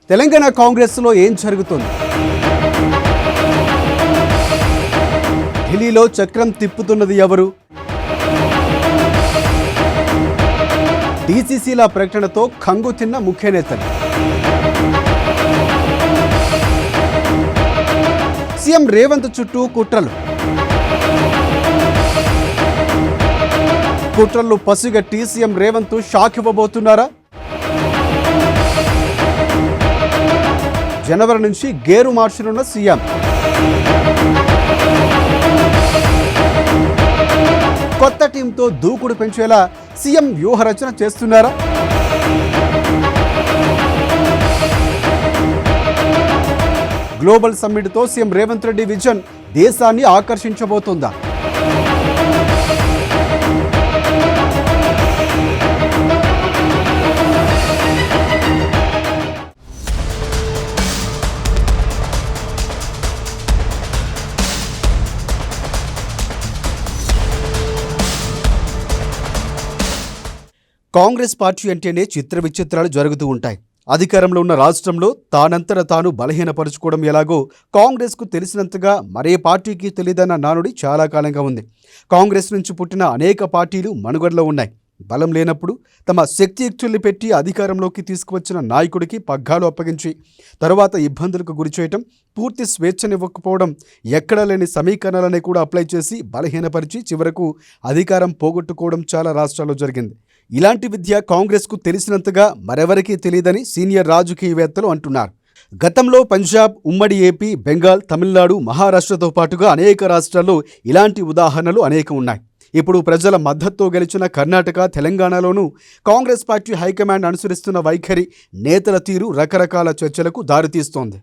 తెలంగాణ కాంగ్రెస్లో ఏం జరుగుతుంది? ఢిల్లీలో చక్రం తిప్పుతున్నది ఎవరు? డీసీసీల ప్రకటనతో కంగు తిన్న ముఖ్య నేతలు. సీఎం రేవంత్ చుట్టూ కుట్రలు. కుట్రలు పసిగట్టి సీఎం రేవంత్ షాక్ ఇవ్వబోతున్నారా? జనవరి నుంచి గేరు మార్చనున్న సీఎం. కొత్త టీంతో దూకుడు పెంచేలా సీఎం వ్యూహరచన చేస్తున్నారా? గ్లోబల్ సమ్మిట్తో సీఎం రేవంత్ రెడ్డి విజన్ దేశాన్ని ఆకర్షించబోతోందా? కాంగ్రెస్ పార్టీ అంటేనే చిత్ర విచిత్రాలు జరుగుతూ ఉంటాయి. అధికారంలో ఉన్న రాష్ట్రంలో తానంతట తాను బలహీనపరుచుకోవడం ఎలాగో కాంగ్రెస్కు తెలిసినంతగా మరే పార్టీకి తెలియదన్న నానుడి చాలా కాలంగా ఉంది. కాంగ్రెస్ నుంచి పుట్టిన అనేక పార్టీలు మనుగడలో ఉన్నాయి. బలం లేనప్పుడు తమ శక్తియుక్తుల్ని పెట్టి అధికారంలోకి తీసుకువచ్చిన నాయకుడికి పగ్గాలు అప్పగించి తరువాత ఇబ్బందులకు గురిచేయటం, పూర్తి స్వేచ్ఛనివ్వకపోవడం, ఎక్కడా లేని సమీకరణాలని కూడా అప్లై చేసి బలహీనపరిచి చివరకు అధికారం పోగొట్టుకోవడం చాలా రాష్ట్రాల్లో జరిగింది. ఇలాంటి విద్య కాంగ్రెస్కు తెలిసినంతగా మరెవరికీ తెలియదని సీనియర్ రాజకీయవేత్తలు అంటున్నారు. గతంలో పంజాబ్, ఉమ్మడి ఏపీ, బెంగాల్, తమిళనాడు, మహారాష్ట్రతో పాటుగా అనేక రాష్ట్రాల్లో ఇలాంటి ఉదాహరణలు అనేకం ఉన్నాయి. ఇప్పుడు ప్రజల మద్దతుతో గెలిచిన కర్ణాటక, తెలంగాణలోనూ కాంగ్రెస్ పార్టీ హైకమాండ్ అనుసరిస్తున్న వైఖరి, నేతల తీరు రకరకాల చర్చలకు దారితీస్తోంది.